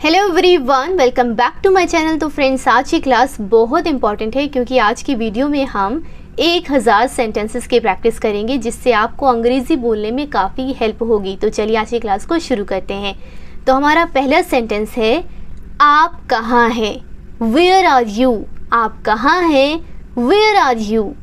Hello everyone, welcome back to my channel. तो friends, आज की क्लास बहुत इंपॉर्टेंट है क्योंकि आज की वीडियो में हम 1000 सेंटेंसेस की प्रैक्टिस करेंगे जिससे आपको अंग्रेज़ी बोलने में काफ़ी हेल्प होगी। तो चलिए आज की क्लास को शुरू करते हैं। तो हमारा पहला सेंटेंस है, आप कहाँ हैं? Where are you? आप कहाँ हैं? Where are you?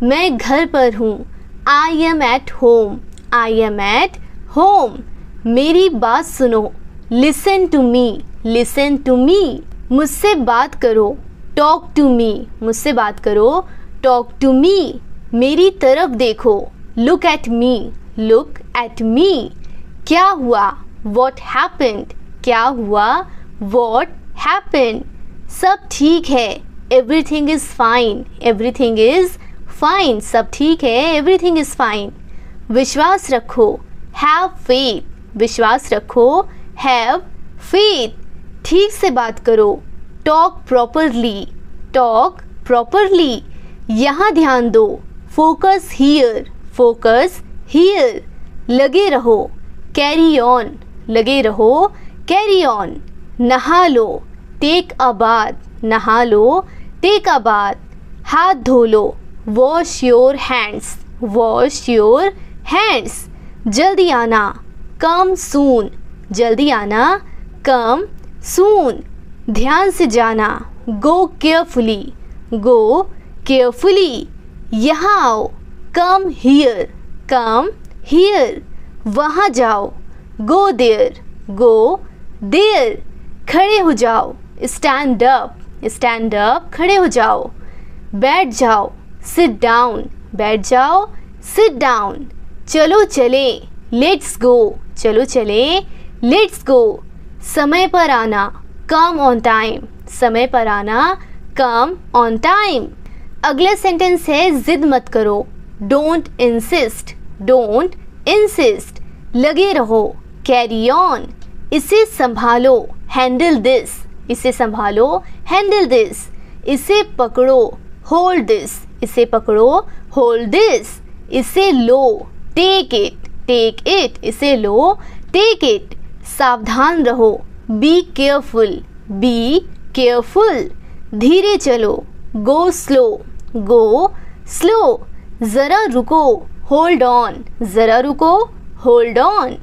मैं घर पर हूँ। I am at home. I am at home. मेरी बात सुनो। Listen to me. Listen to me. मुझसे बात करो। Talk to me. मुझसे बात करो। Talk to me. मेरी तरफ देखो। Look at me. Look at me. क्या हुआ? What happened? क्या हुआ? What happened? सब ठीक है। Everything is fine. Everything is fine. सब ठीक है। Everything is fine. विश्वास रखो। Have faith. विश्वास रखो। Have faith. ठीक से बात करो। Talk properly. Talk properly. यहाँ ध्यान दो। Focus here. Focus here. लगे रहो। Carry on. लगे रहो। Carry on. नहा लो। Take a bath. नहा लो। Take a bath. हाथ धो लो। Wash your hands. Wash your hands. जल्दी आना। कम सून। जल्दी आना। कम सून। ध्यान से जाना। Go carefully. Go carefully. यहाँ आओ। Come here. Come here. वहाँ जाओ। Go there. Go there. खड़े हो जाओ। Stand up. Stand up. खड़े हो जाओ। बैठ जाओ। Sit down. बैठ जाओ। Sit down. चलो चले। Let's go. चलो चले। Let's go. समय पर आना। Come on time. समय पर आना। Come on time. अगला सेंटेंस है, जिद मत करो। Don't insist. Don't insist. लगे रहो। Carry on. इसे संभालो। Handle this. इसे संभालो। Handle this. इसे पकड़ो। Hold this. इसे पकड़ो। Hold this. इसे लो। Take it. Take it. इसे लो। Take it. सावधान रहो। Be careful. Be careful. धीरे चलो। Go slow. Go slow. ज़रा रुको। Hold on. ज़रा रुको। Hold on.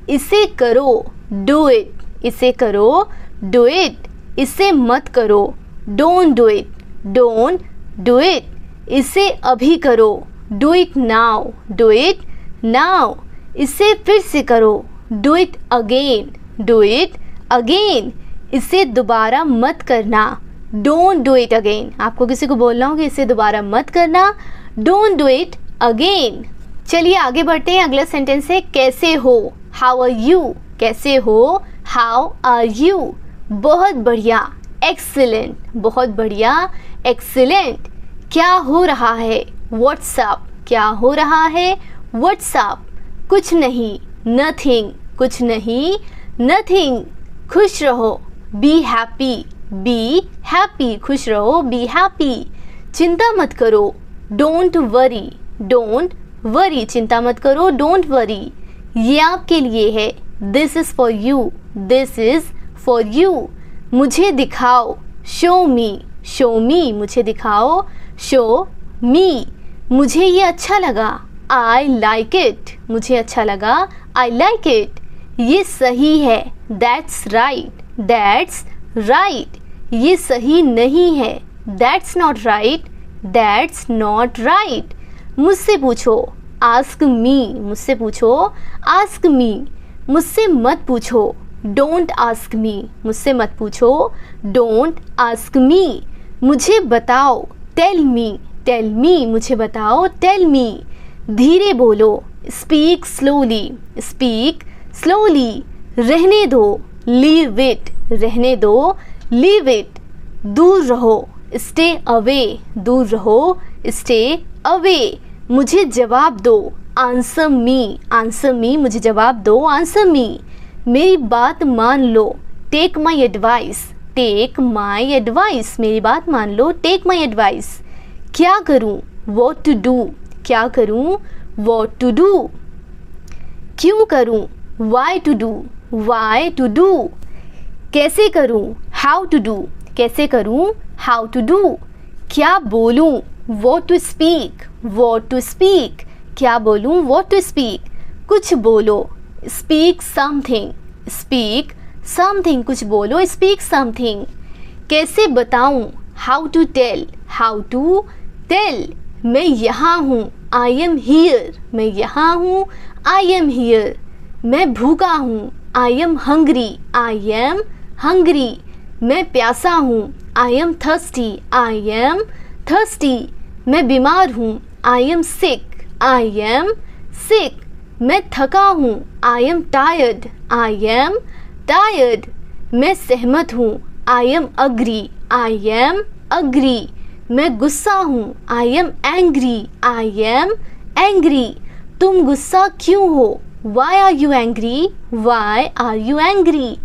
इसे करो। Do it. इसे करो। Do it. इसे मत करो। Don't do it. Don't do it. इसे अभी करो। Do it now. Do it now. इसे फिर से करो। Do it again. Do it again. इसे दोबारा मत करना। Don't do it again. आपको किसी को बोलना हो कि इसे दोबारा मत करना। Don't do it again. चलिए आगे बढ़ते हैं। अगला सेंटेंस है, कैसे हो? How are you? कैसे हो? How are you? बहुत बढ़िया। एक्सीलेंट। बहुत बढ़िया। एक्सीलेंट। क्या हो रहा है? व्हाट्सअप। क्या हो रहा है? व्हाट्सअप। कुछ नहीं। नथिंग। कुछ नहीं। नथिंग। खुश रहो। Be happy. Be happy. खुश रहो। Be happy. चिंता मत करो। Don't worry. Don't worry. चिंता मत करो। Don't worry. ये आपके लिए है। This is for you. This is for you. मुझे दिखाओ। शो मी। शो मी। मुझे दिखाओ। शो मी। मुझे ये अच्छा लगा। I like it. मुझे अच्छा लगा। I like it. ये सही है। That's right. That's right. ये सही नहीं है। That's not right. That's not right. मुझसे पूछो। Ask me. मुझसे पूछो। Ask me. मुझसे मत पूछो। Don't ask me. मुझसे मत पूछो। Don't ask me. मुझे बताओ। Tell me. Tell me. मुझे बताओ। Tell me. धीरे बोलो। Speak slowly. Speak slowly. रहने दो। Leave it. रहने दो। Leave it. दूर रहो। Stay away. दूर रहो। Stay away. मुझे जवाब दो। Answer me. Answer me. मुझे जवाब दो। आंसर मी। मेरी बात मान लो। Take my advice. Take my advice. मेरी बात मान लो। Take my advice. क्या करूं? What to do. क्या करूं? What to do. क्यों करूं? Why to do. Why to do. कैसे करूं, हाउ टू डू, कैसे करूं, हाउ टू डू। क्या बोलूं, what to speak, what to speak, क्या बोलूं, व्हाट टू स्पीक। कुछ बोलो, स्पीक समथिंग, स्पीक समथिंग, कुछ बोलो, स्पीक समथिंग। कैसे बताऊं, how to tell, how to tell. मैं यहाँ हूँ, आई एम हियर, मैं यहाँ हूँ, आई एम हियर। मैं भूखा हूँ, I am hungry, I am hungry. मैं प्यासा हूँ, I am thirsty, I am thirsty. मैं बीमार हूँ, I am sick, I am sick. मैं थका हूँ, I am tired, I am tired. मैं सहमत हूँ, I am agree, I am agree. मैं गुस्सा हूँ, I am angry, I am angry. तुम गुस्सा क्यों हो, why are you angry, why are you angry.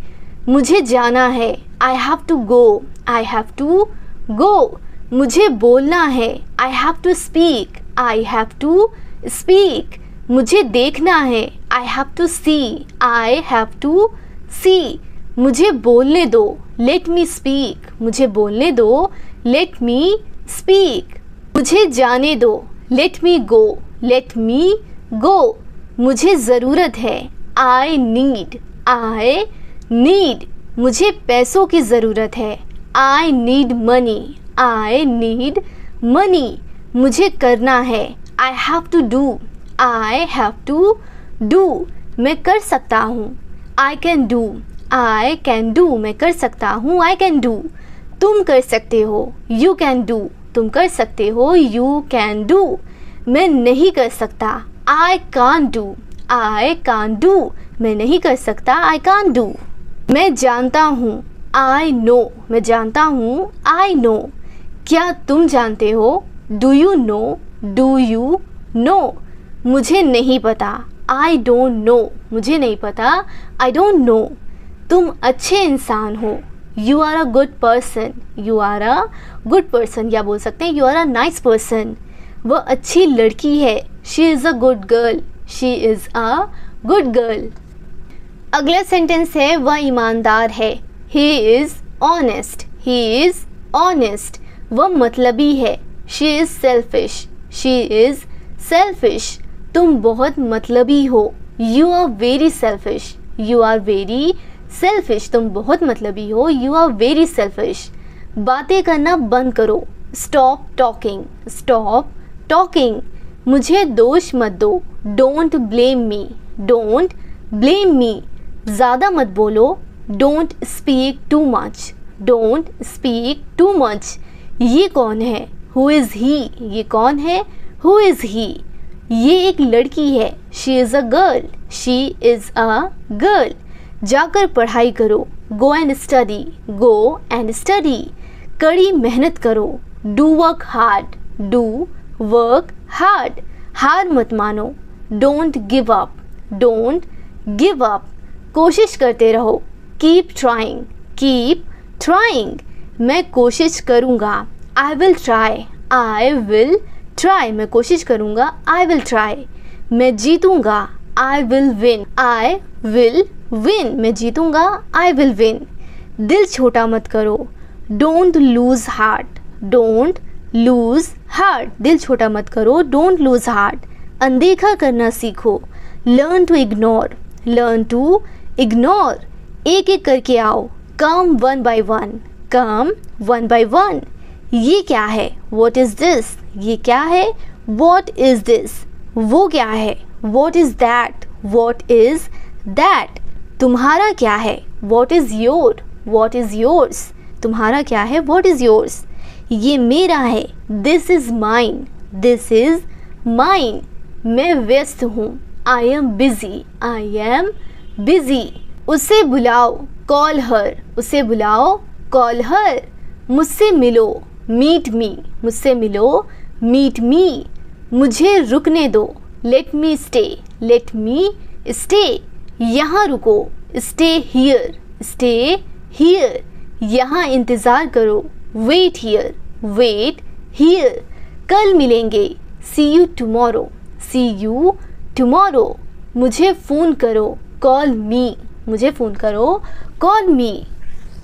मुझे जाना है, I have to go, I have to go. मुझे बोलना है, I have to speak, I have to speak. मुझे देखना है, I have to see, I have to सी। मुझे बोलने दो, लेट मी स्पीक, मुझे बोलने दो, लेट मी स्पीक। मुझे जाने दो, लेट मी गो, लेट मी गो। मुझे ज़रूरत है, आई नीड, आई नीड। मुझे पैसों की ज़रूरत है, I need money, I need money. मुझे करना है, I have to do, I have to do. मैं कर सकता हूँ, I can do, I can do. मैं कर सकता हूँ, आई कैन डू। तुम कर सकते हो, यू कैन डू, तुम कर सकते हो, यू कैन डू। मैं नहीं कर सकता, I can't do, I can't do. मैं नहीं कर सकता, आई कांट डू। मैं जानता हूँ, आई नो, मैं जानता हूँ, आई नो। क्या तुम जानते हो, do you know, do you know. मुझे नहीं पता, आई डोंट नो, मुझे नहीं पता, आई डोंट नो। तुम अच्छे इंसान हो, you are a good person, you are a good person. या बोल सकते हैं you are a nice person. वह अच्छी लड़की है, she is a good girl, she is a good girl. अगला सेंटेंस है, वह ईमानदार है, he is honest, he is honest. वह मतलबी है, she is selfish, she is selfish. तुम बहुत मतलबी हो, you are very selfish, you are very selfish. तुम बहुत मतलबी हो, यू आर वेरी सेल्फिश। बातें करना बंद करो, स्टॉप टॉकिंग, स्टॉप टॉकिंग। मुझे दोष मत दो, don't blame me, don't blame me. ज़्यादा मत बोलो, don't speak to much, don't speak too much. ये कौन है, हु इज़ ही, ये कौन है, हु इज़ ही। ये एक लड़की है, she is a girl, she is a girl. जाकर पढ़ाई करो, go and study, go and study. कड़ी मेहनत करो, do work hard, do work hard. हार मत मानो, don't give up, don't give up. कोशिश करते रहो, कीप ट्राइंग, कीप ट्राइंग। मैं कोशिश करूँगा, I will try, I will try. मैं कोशिश करूँगा, आई विल ट्राई। मैं जीतूँगा, I will win, I will win. मैं जीतूँगा, आई विल विन। दिल छोटा मत करो, don't lose heart, don't lose heart. दिल छोटा मत करो, डोंट लूज हार्ट। अनदेखा करना सीखो, learn to ignore, learn to ignore. एक एक करके आओ, come one by one, come one by one. ये क्या है, वॉट इज़ दिस, ये क्या है, वॉट इज़ दिस। वो क्या है, what is that, what is that. तुम्हारा क्या है, what is your, what is yours. तुम्हारा क्या है, वॉट इज़ योर्स। ये मेरा है, this is mine, this is mine. मैं व्यस्त हूँ, I am busy, I am busy. उसे बुलाओ, कॉल हर, उसे बुलाओ, कॉल हर। मुझसे मिलो, मीट मी, मुझसे मिलो, मीट मी। मुझे रुकने दो, let me stay, let me stay. यहाँ रुको, स्टे हियर, स्टे हियर। यहाँ इंतज़ार करो, वेट हियर, वेट हियर। कल मिलेंगे, see you tomorrow, see you tomorrow. मुझे फ़ोन करो, कॉल मी, मुझे फ़ोन करो, कॉल मी।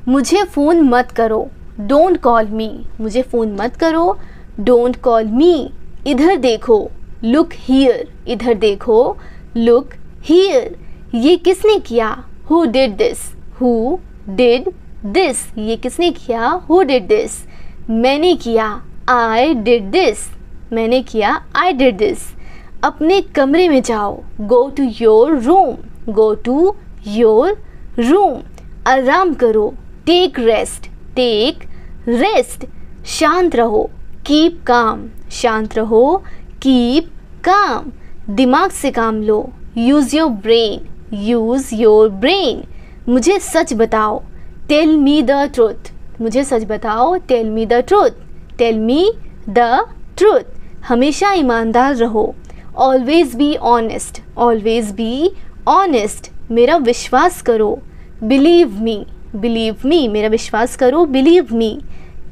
मुझे फ़ोन मत करो, डोंट कॉल मी। मुझे फ़ोन मत करो, डोंट कॉल मी। इधर देखो, लुक हियर। इधर देखो, लुक हियर। ये किसने किया? Who did this? Who did this? ये किसने किया? Who did this? मैंने किया, आई डिड दिस। मैंने किया, आई डिड दिस। अपने कमरे में जाओ, go to your room. Go to your room. आराम करो, टेक रेस्ट। Take rest. शांत रहो, कीप काम। शांत रहो, कीप काम। दिमाग से काम लो, use your brain. Use your brain. मुझे सच बताओ, टेल मी द ट्रूथ। मुझे सच बताओ, tell me the truth. Tell me the truth. हमेशा ईमानदार रहो, always be honest. Always be honest. मेरा विश्वास करो, बिलीव मी। Believe me. मेरा विश्वास करो, बिलीव मी।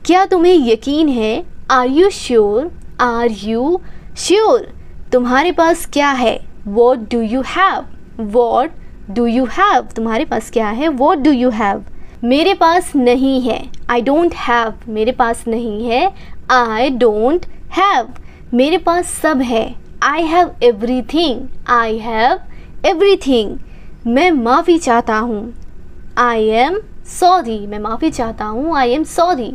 क्या तुम्हें यकीन है? Are you sure? Are you sure? तुम्हारे पास क्या है? What do you have? What do you have? तुम्हारे पास क्या है? What do you have? मेरे पास नहीं है, आई डोंट हैव। मेरे पास नहीं है, आई डोंट हैव। मेरे पास सब है, I have everything. I have everything. मैं माफ़ी चाहता हूँ, आई एम सॉरी। मैं माफ़ी चाहता हूँ, आई एम सॉरी।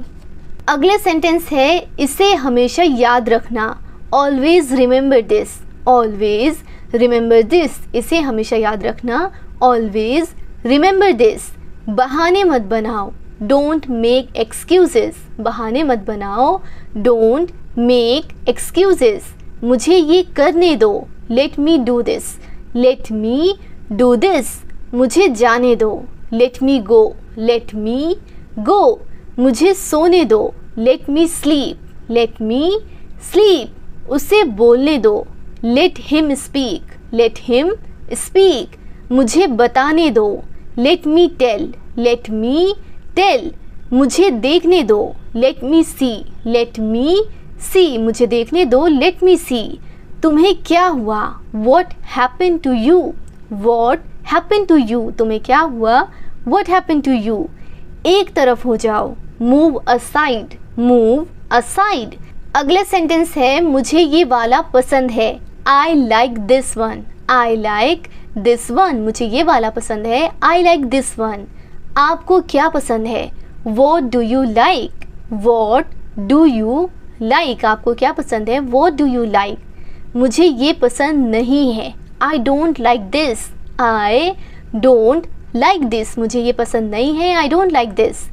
अगले सेंटेंस है, इसे हमेशा याद रखना, always remember this. Always remember this. इसे हमेशा याद रखना, ऑलवेज रिमेंबर दिस। बहाने मत बनाओ, डोंट मेक एक्सक्यूजेस। बहाने मत बनाओ, डोंट मेक एक्सक्यूजेस। मुझे ये करने दो, let me do this. Let me do this. मुझे जाने दो, लेट मी गो। लेट मी गो। मुझे सोने दो, let me sleep. Let me sleep. उसे बोलने दो, let him speak. Let him speak. मुझे बताने दो, let me tell. Let me tell. मुझे देखने दो, लेट मी सी। लेट मी सी। मुझे देखने दो, लेट मी सी। तुम्हें क्या हुआ? What happen to you? What happen to you? तुम्हें क्या हुआ? What happen to you? एक तरफ हो जाओ, मूव असाइड। Move aside. अगला सेंटेंस है, मुझे ये वाला पसंद है, I like this one. I like this one. मुझे ये वाला पसंद है, आई लाइक दिस वन। आपको क्या पसंद है? What do you like? What do you like? आपको क्या पसंद है? What do you like? मुझे ये पसंद नहीं है, I don't like this. I don't like this. मुझे ये पसंद नहीं है, आई डोंट लाइक दिस।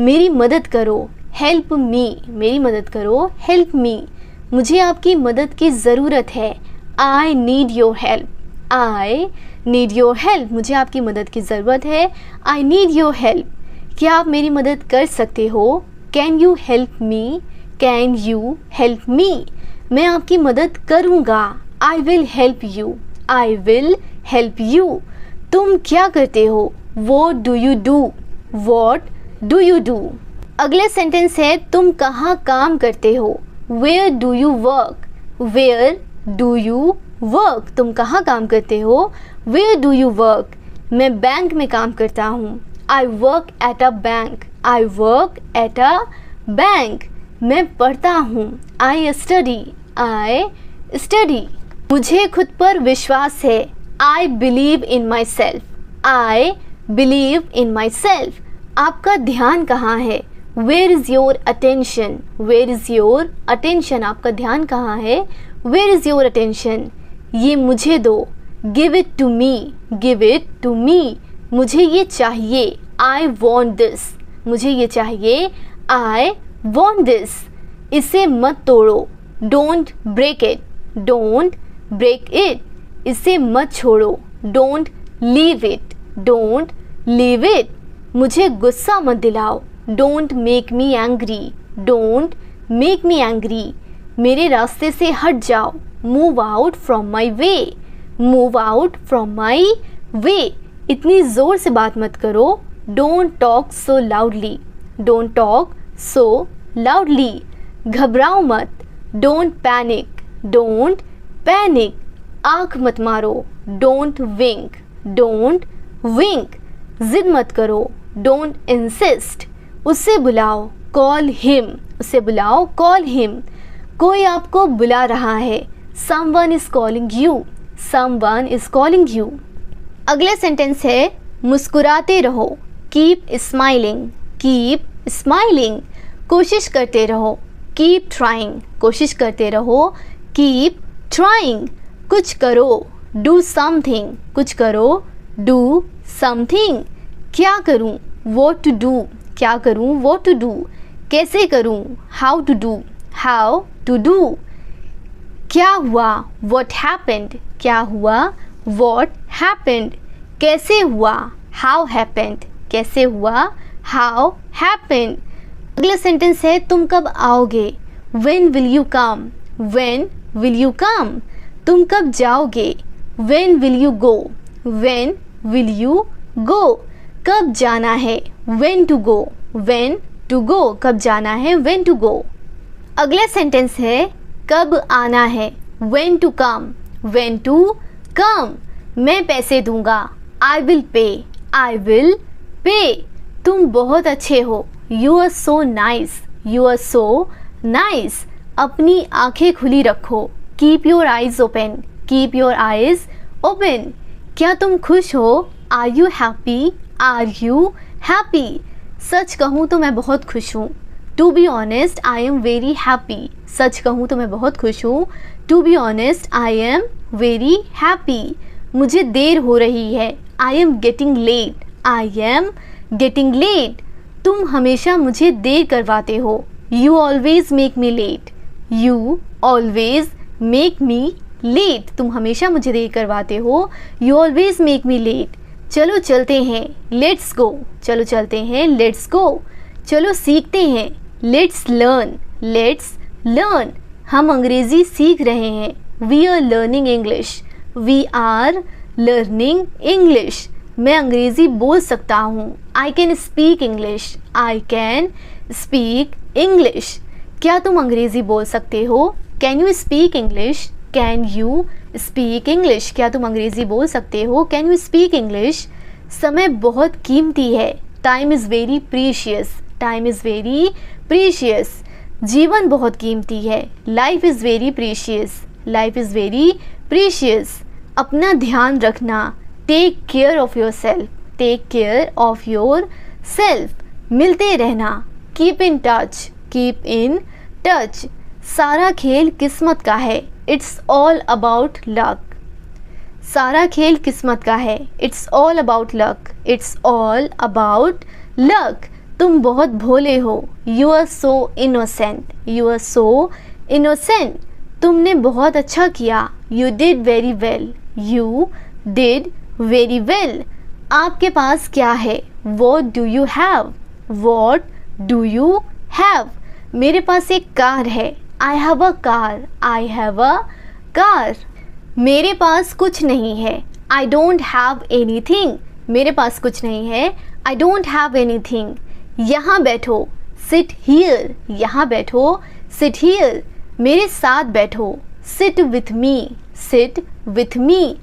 मेरी मदद करो, हेल्प मी। मेरी मदद करो, हेल्प मी। मुझे आपकी मदद की ज़रूरत है, I need your help. I need your help. मुझे आपकी मदद की ज़रूरत है, आई नीड योर हेल्प। क्या आप मेरी मदद कर सकते हो? Can you help me? Can you help me? मैं आपकी मदद करूँगा, I will help you. I will help you. तुम क्या करते हो? What do you do? What do you do? अगले सेंटेंस है, तुम कहाँ काम करते हो? Where do you work? Where do you work? तुम कहाँ काम करते हो? Where do you work? मैं बैंक में काम करता हूँ, I work at a bank. I work at a bank. मैं पढ़ता हूँ, आई स्टडी। I study. मुझे खुद पर विश्वास है, I believe in myself. I believe in myself. आपका ध्यान कहाँ है? Where is your attention? Where is your attention? आपका ध्यान कहाँ है? Where is your attention? ये मुझे दो, give it to me. Give it to me. मुझे ये चाहिए, आई वॉन्ट दिस। मुझे ये चाहिए, आई वॉन्ट दिस। इसे मत तोड़ो, don't break it. Don't break it. इसे मत छोड़ो, don't leave it. Don't leave it. मुझे गुस्सा मत दिलाओ, don't make me angry. Don't make me angry. मेरे रास्ते से हट जाओ, move out from my way. Move out from my way. इतनी ज़ोर से बात मत करो, don't talk so loudly. Don't talk so loudly. घबराओ मत, डोंट पैनिक। Don't panic. आँख मत मारो, डोंट विंक। Don't wink. जिद मत करो, डोंट इंसिस्ट, उससे बुलाओ, कॉल हिम, उससे बुलाओ, कॉल हिम। कोई आपको बुला रहा है, someone is calling you, someone is calling you. अगला सेंटेंस है मुस्कुराते रहो, कीप स्माइलिंग, कीप स्माइलिंग। कोशिश करते रहो, कीप ट्राइंग, कोशिश करते रहो, कीप ट्राइंग। कुछ करो, डू समथिंग, कुछ करो, डू समथिंग। क्या करूं, व्हाट टू डू, क्या करूं, व्हाट टू डू। कैसे करूं, how to do, how to do. क्या हुआ, व्हाट हैपेंड, क्या हुआ, व्हाट हैपेंड। कैसे हुआ, हाउ हैपेंड, कैसे हुआ, हाउ हैपेंड। अगला सेंटेंस है तुम कब आओगे, when will you come, when will you come. तुम कब जाओगे, when will you go, when will you go. कब जाना है, when to go, when to go. कब जाना है, व्हेन टू गो। अगला सेंटेंस है कब आना है, when to come, when to come. मैं पैसे दूंगा, I will pay, I will pay. तुम बहुत अच्छे हो, you are so nice, you are so nice. अपनी आंखें खुली रखो, keep your eyes open, keep your eyes open. क्या तुम खुश हो, are you happy, are you happy. सच कहूँ तो मैं बहुत खुश हूँ, to be honest I am very happy. सच कहूँ तो मैं बहुत खुश हूँ, to be honest I am very happy. मुझे देर हो रही है, I am getting late, I am getting late. तुम हमेशा मुझे देर करवाते हो, you always make me late, you always make me late. तुम हमेशा मुझे देर करवाते हो, you always make me late. चलो चलते हैं, लेट्स गो, चलो चलते हैं, लेट्स गो। चलो सीखते हैं, लेट्स लर्न, लेट्स लर्न। हम अंग्रेज़ी सीख रहे हैं, we are learning English, we are learning English. मैं अंग्रेज़ी बोल सकता हूँ, I can speak English, I can speak English. क्या तुम अंग्रेज़ी बोल सकते हो, can you speak English, can you speak English. क्या तुम अंग्रेज़ी बोल सकते हो, कैन यू स्पीक इंग्लिश। समय बहुत कीमती है, time is very precious, time is very precious. जीवन बहुत कीमती है, life is very precious, life is very precious. अपना ध्यान रखना, take care of yourself, take care of yourself. मिलते रहना, keep in touch, keep in touch. सारा खेल किस्मत का है, इट्स ऑल अबाउट लक। सारा खेल किस्मत का है, it's all about luck, it's all about luck. तुम बहुत भोले हो, you are so innocent, you are so innocent. तुमने बहुत अच्छा किया, you did very well, you did very well. आपके पास क्या है, what do you have, what do you have. मेरे पास एक कार है, I have a car, I have a car. मेरे पास कुछ नहीं है, आई डोंट हैव एनीथिंग। मेरे पास कुछ नहीं है, आई डोंट हैव एनीथिंग। यहाँ बैठो, सिट हियर, यहाँ बैठो, सिट हियर। मेरे साथ बैठो, sit with me, sit with me.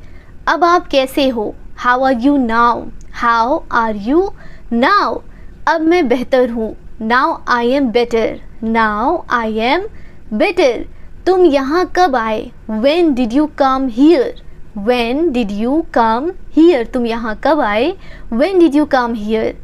अब आप कैसे हो, how are you now, how are you now. अब मैं बेहतर हूँ, now I am better, now I am better. तुम यहाँ कब आए, when did you come here, when did you come here. तुम यहाँ कब आए, when did you come here.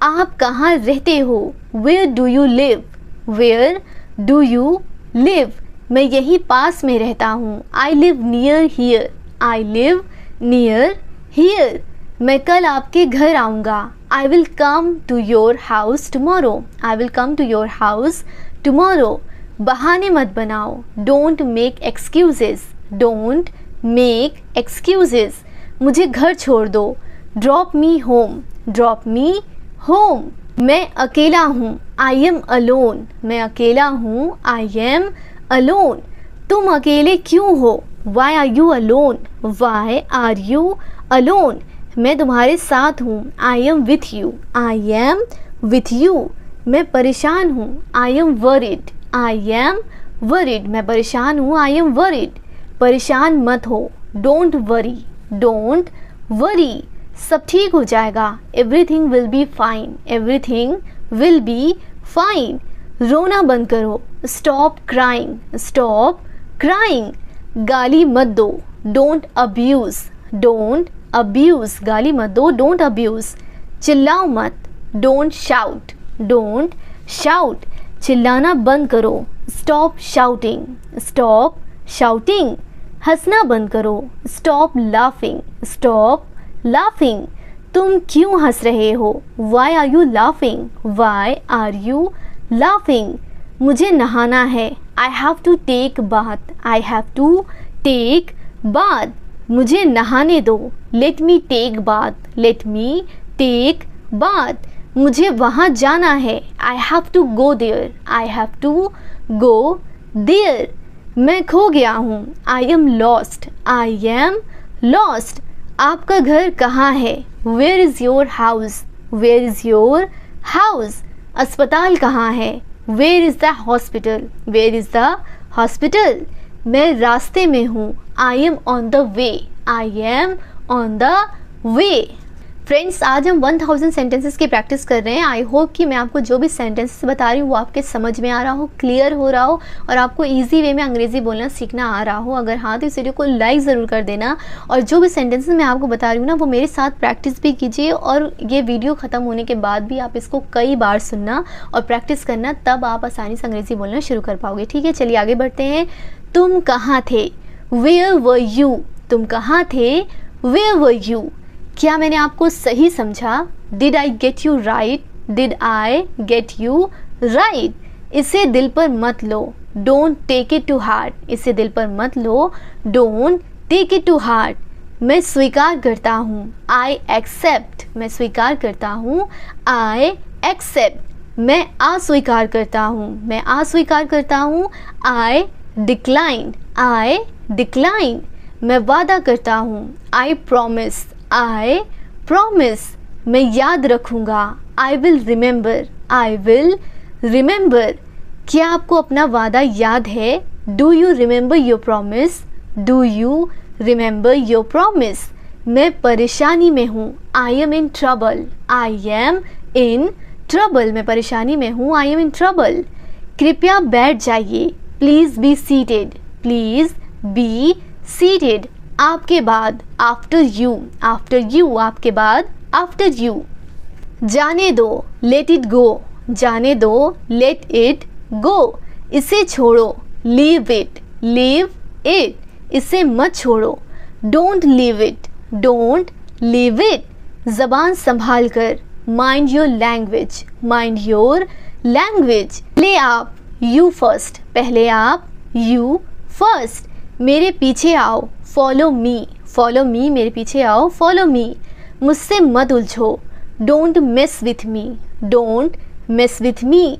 आप कहाँ रहते हो, where do you live, where do you live. मैं यहीं पास में रहता हूँ, I live near here, I live near here. मैं कल आपके घर आऊँगा, I will come to your house tomorrow, I will come to your house tomorrow. बहाने मत बनाओ, don't make excuses, don't make excuses. मुझे घर छोड़ दो, drop me home, drop me home. मैं अकेला हूँ, आई एम अलोन, मैं अकेला हूँ, आई एम अलोन। तुम अकेले क्यों हो, why are you alone, why are you alone. मैं तुम्हारे साथ हूँ, I am with you, I am with you. मैं परेशान हूँ, I am worried, I am worried. मैं परेशान हूँ, आई एम वरिड। परेशान मत हो, डोंट वरी, डोंट वरी। सब ठीक हो जाएगा, everything will be fine, everything will be fine. रोना बंद करो, स्टॉप क्राइंग, स्टॉप क्राइंग। गाली मत दो, डोंट अब्यूज़, डोंट अब्यूज़, गाली मत दो, डोंट अब्यूज़। चिल्लाओ मत, डोंट शाउट, डोंट शाउट। चिल्लाना बंद करो, स्टॉप शाउटिंग, स्टॉप शाउटिंग। हंसना बंद करो, स्टॉप लाफिंग, स्टॉप लाफिंग। तुम क्यों हंस रहे हो, why are you laughing, why are you laughing. मुझे नहाना है, I have to take bath, I have to take bath. मुझे नहाने दो, let me take bath, let me take bath. मुझे वहाँ जाना है, I have to go there, I have to go there. मैं खो गया हूँ, I am lost, I am lost. आपका घर कहाँ है, where is your house, where is your house. अस्पताल कहाँ है, where is the hospital, where is the hospital. मैं रास्ते में हूँ, I am on the way, I am on the way. Friends, आज हम 1000 सेंटेंसेस की प्रैक्टिस कर रहे हैं। आई होप कि मैं आपको जो भी सेंटेंसेस बता रही हूँ वो आपके समझ में आ रहा हो, क्लियर हो रहा हो और आपको इजी वे में अंग्रेज़ी बोलना सीखना आ रहा हो। अगर हाँ तो इस वीडियो को लाइक ज़रूर कर देना और जो भी सेंटेंसेस मैं आपको बता रही हूँ ना वो मेरे साथ प्रैक्टिस भी कीजिए और ये वीडियो ख़त्म होने के बाद भी आप इसको कई बार सुनना और प्रैक्टिस करना, तब आप आसानी से अंग्रेज़ी बोलना शुरू कर पाओगे। ठीक है, चलिए आगे बढ़ते हैं। तुम कहाँ थे, वेयर वर यू, तुम कहाँ थे, वेयर वर यू। क्या मैंने आपको सही समझा, did I get you right, did I get you right. इसे दिल पर मत लो, don't take it to heart, इसे दिल पर मत लो, don't take it to heart. मैं स्वीकार करता हूँ, आई एक्सेप्ट, मैं स्वीकार करता हूँ, आई एक्सेप्ट। मैं अस्वीकार करता हूँ, मैं अस्वीकार करता हूँ, आई डिक्लाइन, आई डिक्लाइन। मैं वादा करता हूँ, आई प्रॉमिस, आई प्रॉमिस। मैं याद रखूँगा, I will remember, I will remember. क्या आपको अपना वादा याद है, do you remember your promise, do you remember your promise. मैं परेशानी में हूँ, I M in trouble, I am in trouble. मैं परेशानी में हूँ, आई एम इन ट्रबल। कृपया बैठ जाइए, please be seated, please be seated. आपके बाद, आफ्टर यू, आफ्टर यू, आपके बाद, आफ्टर यू। जाने दो, लेट इट गो, जाने दो, लेट इट गो। इसे छोड़ो, लीव इट, लीव इट। इसे मत छोड़ो, don't leave it, don't leave it. ज़बान संभाल कर, mind your language, mind your language. पहले आप, यू फर्स्ट, पहले आप, यू फर्स्ट। मेरे पीछे आओ, फॉलो मी, फॉलो मी, मेरे पीछे आओ, फॉलो मी। मुझसे मत उलझो, don't mess with me, don't mess with me.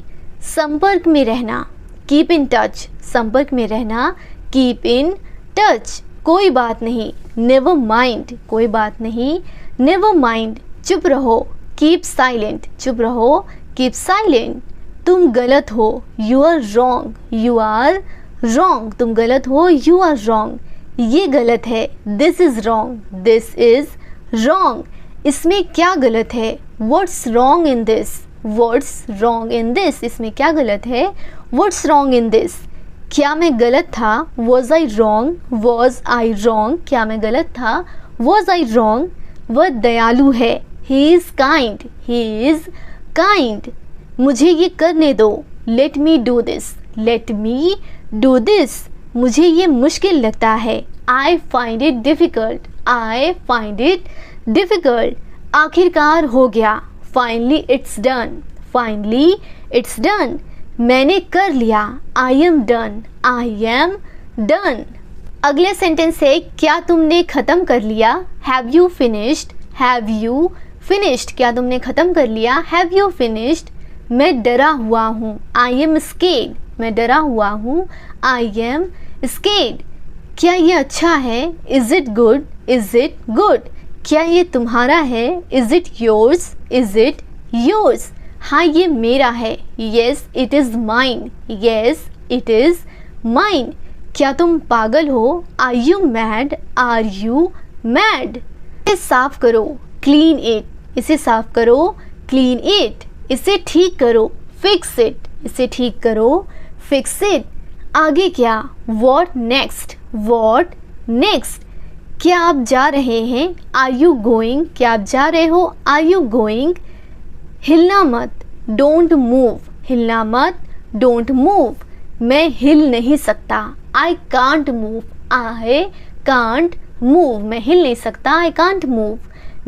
संपर्क में रहना, कीप इन टच, संपर्क में रहना, कीप इन टच। कोई बात नहीं, नेवर माइंड, कोई बात नहीं, नेवर माइंड। चुप रहो, कीप साइलेंट, चुप रहो, कीप साइलेंट। तुम गलत हो, you are wrong, you are wrong. तुम गलत हो, यू आर रॉन्ग। ये गलत है, this is wrong, this is wrong. इसमें क्या गलत है, what's wrong in this, what's wrong in this. इसमें क्या गलत है, व्हाट्स रॉन्ग इन दिस। क्या मैं गलत था, was I wrong, was I wrong. क्या मैं गलत था, वॉज आई रॉन्ग। वह दयालु है, he is kind, he is kind. मुझे ये करने दो, let me do this, let me do this. मुझे ये मुश्किल लगता है, I find it difficult, I find it difficult. आखिरकार हो गया, finally it's done, finally it's done. मैंने कर लिया, I am done, I am done. अगले सेंटेंस है, क्या तुमने ख़त्म कर लिया, have you finished, have you finished. क्या तुमने ख़त्म कर लिया, हैव यू फिनिश्ड। मैं डरा हुआ हूँ, आई एम स्केर्ड, मैं डरा हुआ हूँ, आई एम स्केर्ड। क्या ये अच्छा है, is it good, is it good. क्या ये तुम्हारा है, is it yours, is it yours. हाँ ये मेरा है, yes it is mine, yes it is mine. क्या तुम पागल हो, are you mad, are you mad. साफ करो, क्लीन इट, इसे साफ करो, क्लीन इट। इसे ठीक करो, फिक्स इट, इसे ठीक करो, फिक्स इट। आगे क्या, व्हाट नेक्स्ट, व्हाट नेक्स्ट। क्या आप जा रहे हैं, आर यू गोइंग, क्या आप जा रहे हो, आर यू गोइंग। हिलना मत, डोंट मूव, हिलना मत, डोंट मूव। मैं हिल नहीं सकता, I can't move, I can't move. मैं हिल नहीं सकता, आई कांट मूव।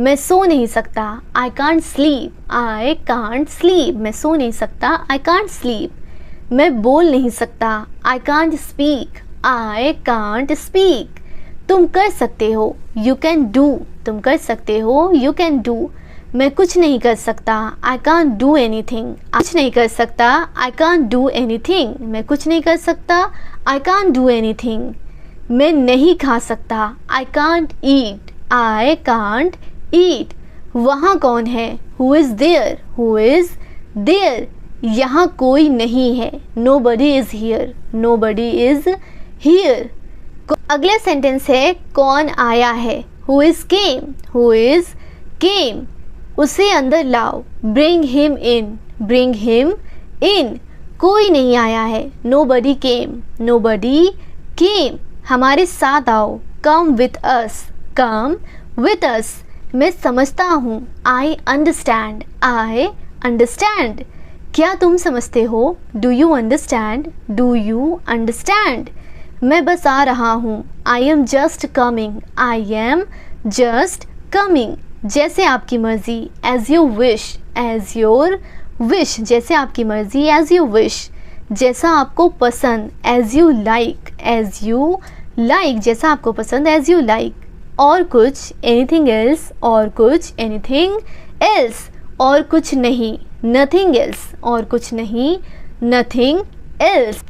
मैं सो नहीं सकता, I can't sleep, I can't sleep. मैं सो नहीं सकता, आई कांट स्लीप। मैं बोल नहीं सकता, I can't speak, I can't speak. तुम कर सकते हो, यू कैन डू, तुम कर सकते हो, यू कैन डू। मैं कुछ नहीं कर सकता, आई कांट डू एनीथिंग, कुछ नहीं कर सकता, आई कांट डू एनीथिंग। मैं कुछ नहीं कर सकता, आई कांट डू एनीथिंग। मैं नहीं खा सकता, I can't eat, I can't eat. वहाँ कौन है, who is there, who is there. यहाँ कोई नहीं है, nobody is here, nobody is here. अगला सेंटेंस है कौन आया है, who is came, who is came. उसे अंदर लाओ, bring him in, bring him in. कोई नहीं आया है, नोबडी केम, नोबडी केम। हमारे साथ आओ, come with us, come with us. मैं समझता हूँ, आई अंडरस्टैंड, आई अंडरस्टैंड। क्या तुम समझते हो, do you understand, do you understand. मैं बस आ रहा हूँ, I am just coming, I am just coming. जैसे आपकी मर्ज़ी, as you wish, as your wish. जैसे आपकी मर्ज़ी, एज़ यू विश। जैसा आपको पसंद, as you like, as you like. जैसा आपको पसंद, एज़ यू लाइक। और कुछ, एनीथिंग एल्स, और कुछ, एनीथिंग एल्स। और कुछ नहीं, नथिंग एल्स, और कुछ नहीं, नथिंग एल्स।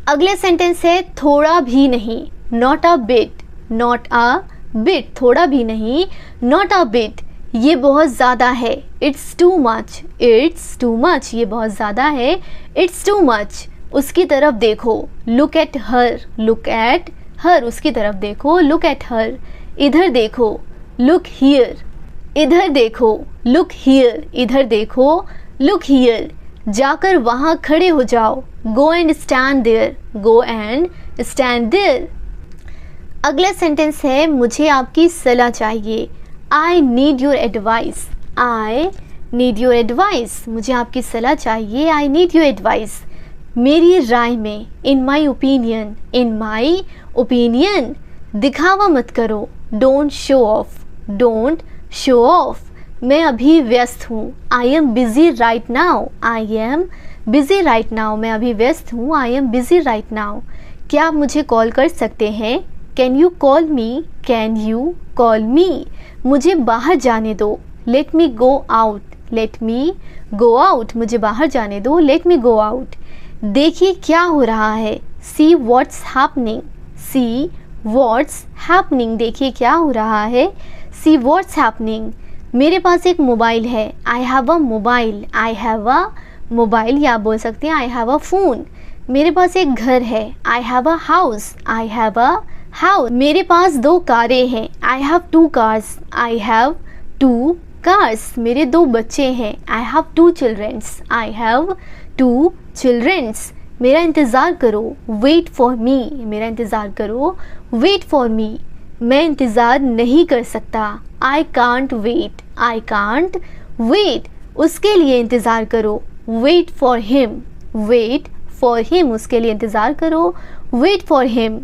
अगले सेंटेंस है थोड़ा भी नहीं, not a bit, not a bit. थोड़ा भी नहीं, नॉट अ बिट। ये बहुत ज़्यादा है, it's too much, it's too much. ये बहुत ज़्यादा है, इट्स टू मच। उसकी तरफ देखो, look at her, look at her. उसकी तरफ देखो, लुक एट हर। इधर देखो, लुक हियर, इधर देखो, लुक हियर, इधर देखो, लुक हियर। जाकर वहाँ खड़े हो जाओ, go and stand there, go and stand there. अगला सेंटेंस है मुझे आपकी सलाह चाहिए, I need your advice, I need your advice. मुझे आपकी सलाह चाहिए, आई नीड योर एडवाइस। मेरी राय में, इन my opinion, in my opinion. दिखावा मत करो, don't show off, don't show off. मैं अभी व्यस्त हूँ, I am busy right now, I am busy right now. मैं अभी व्यस्त हूँ, I am busy right now. क्या आप मुझे कॉल कर सकते हैं, can you call me, can you call me. मुझे बाहर जाने दो, लेट मी go out, let me go out. मुझे बाहर जाने दो, लेट मी गो आउट। देखिए क्या हो रहा है, see what's happening, see what's happening. देखिए क्या हो रहा है, सी व्हाट्स हैपनिंग। मेरे पास एक मोबाइल है, I have a mobile, I have a mobile. या आप बोल सकते हैं आई हैव अ फ़ोन। मेरे पास एक घर है, I have a house, I have a house. मेरे पास 2 कारें हैं, I have 2 cars, I have 2 cars. मेरे 2 बच्चे हैं, I have 2 childrens, I have 2 childrens. मेरा इंतज़ार करो, वेट फॉर मी। मेरा इंतज़ार करो, वेट फॉर मी। मैं इंतज़ार नहीं कर सकता, I can't wait, I can't wait. उसके लिए इंतज़ार करो, wait for him, wait for him. उसके लिए इंतज़ार करो, वेट फॉर हिम।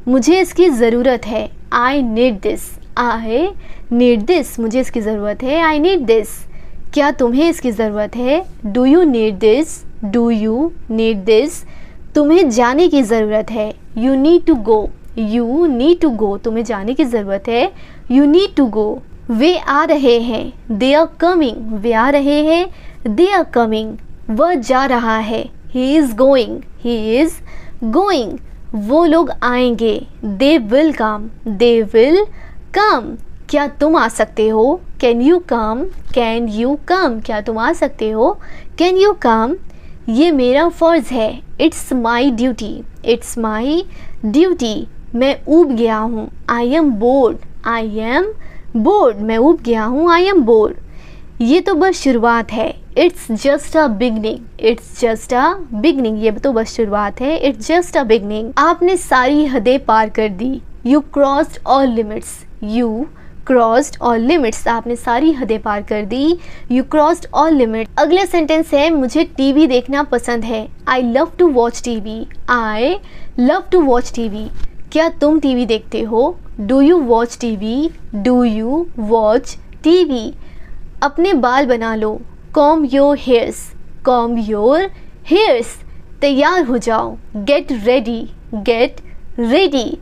मुझे इसकी ज़रूरत है, I need this, I need this. मुझे इसकी ज़रूरत है, आई नीड दिस। क्या तुम्हें इसकी ज़रूरत है, do you need this, do you need this. तुम्हें जाने की ज़रूरत है, you need to go, you need to go. तुम्हें जाने की ज़रूरत है, यू नीड टू गो। वे आ रहे हैं, दे आर कमिंग, वे आ रहे हैं, दे आर कमिंग। वह जा रहा है, he is going, he is going. वो लोग आएंगे, they will come, they will come. क्या तुम आ सकते हो, can you come, can you come. क्या तुम आ सकते हो, कैन यू कम। ये मेरा फ़र्ज़ है, it's my duty, it's my duty. मैं ऊब गया हूँ, I M board, I am board, मैं ऊब गया हूँ, आई एम बोर्ड। ये तो बस शुरुआत है, it's just a beginning, it's just a beginning, ये तो बस शुरुआत है, इट्स जस्ट अ बिगनिंग। आपने सारी हदें पार कर दी, you crossed all limits, you crossed all limits, आपने सारी हदें पार कर दी, यू क्रॉस्ड ऑल लिमिट्स। अगला सेंटेंस है, मुझे टीवी देखना पसंद है, I love to watch TV, I love to watch TV. क्या तुम टीवी देखते हो? Do you watch TV, do you watch TV. अपने बाल बना लो, comb your hairs, comb your hairs. तैयार हो जाओ, गेट रेडी, गेट रेडी।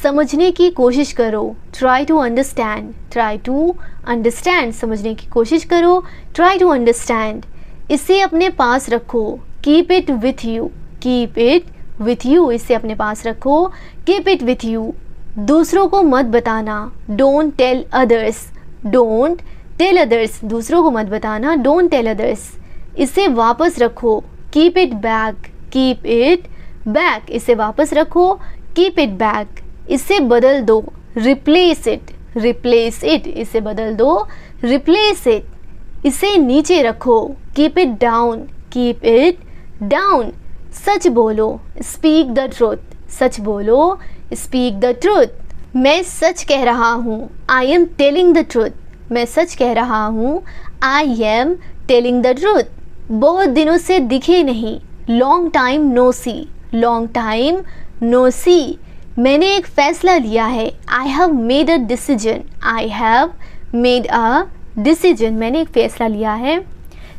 समझने की कोशिश करो, try to understand, try to understand, समझने की कोशिश करो, ट्राई टू अंडरस्टैंड। इसे अपने पास रखो, keep it with you, keep it with you, इसे अपने पास रखो, कीप इट विथ यू। दूसरों को मत बताना, don't tell others, don't tell others, दूसरों को मत बताना, डोंट टेल अदर्स। इसे वापस रखो, keep it back, keep it back, इसे वापस रखो, कीप इट बैक। इसे बदल दो, रिप्लेस इट, रिप्लेस इट, इसे बदल दो, रिप्लेस इट। इसे नीचे रखो, keep it down, keep it down. सच बोलो, स्पीक द ट्रूथ, सच बोलो, स्पीक द ट्रूथ। मैं सच कह रहा हूँ, I am telling the truth, मैं सच कह रहा हूँ, I am telling the truth. बहुत दिनों से दिखे नहीं, लॉन्ग टाइम नो सी, लॉन्ग टाइम नो सी। मैंने एक फ़ैसला लिया है, I have made a decision, I have made a decision, मैंने एक फ़ैसला लिया है,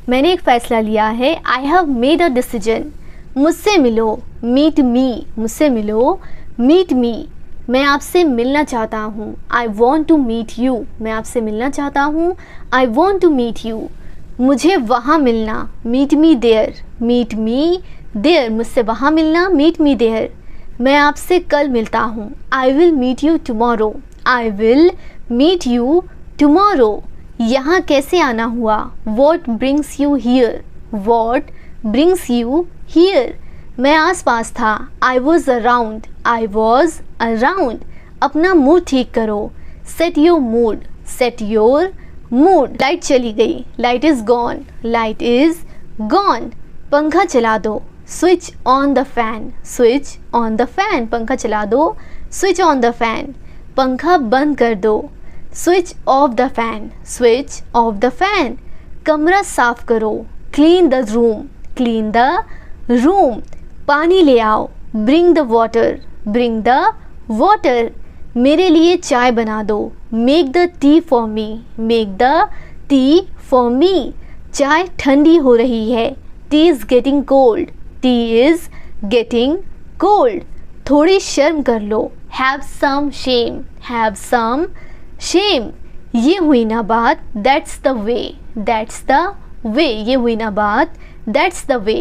मैंने एक फ़ैसला लिया है, I have made a decision. मुझसे मिलो, मीट मी, मुझसे मिलो, मीट मी। मैं आपसे मिलना चाहता हूँ, I want to meet you, मैं आपसे मिलना चाहता हूँ, I want to meet you. मुझे वहाँ मिलना, meet me there, meet me there, मुझसे वहाँ मिलना, मीट मी देयर। मैं आपसे कल मिलता हूँ, I will meet you tomorrow, I will meet you tomorrow. यहाँ कैसे आना हुआ, what brings you here, what brings you here. मैं आस पास था, I was around, I was around. अपना मूड ठीक करो, set your mood, set your mood. Light चली गई, light is gone, light is gone. पंखा चला दो, switch on the fan, switch on the fan, पंखा चला दो, स्विच ऑन द फैन। पंखा बंद कर दो, switch off the fan, switch off the fan. कमरा साफ करो, clean the room, clean the room. पानी ले आओ, bring the water, bring the water. मेरे लिए चाय बना दो, make the tea for me, make the tea for me. चाय ठंडी हो रही है, tea is getting cold, tea is getting cold. थोड़ी शर्म कर लो, have some shame, have some shame. ये हुई ना बात, that's the way, that's the way, ये हुई ना बात, दैट्स द वे।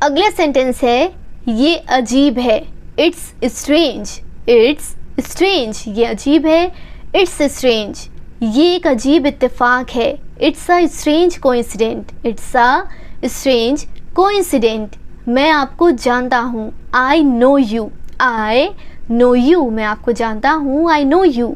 अगला सेंटेंस है, ये अजीब है, इट्स स्ट्रेंज, इट्स स्ट्रेंज, ये अजीब है, इट्स स्ट्रेंज। ये एक अजीब इत्तेफाक है, it's a strange coincident, it's a strange coincident. मैं आपको जानता हूँ, I know you, I know you, मैं आपको जानता हूँ, आई नो यू।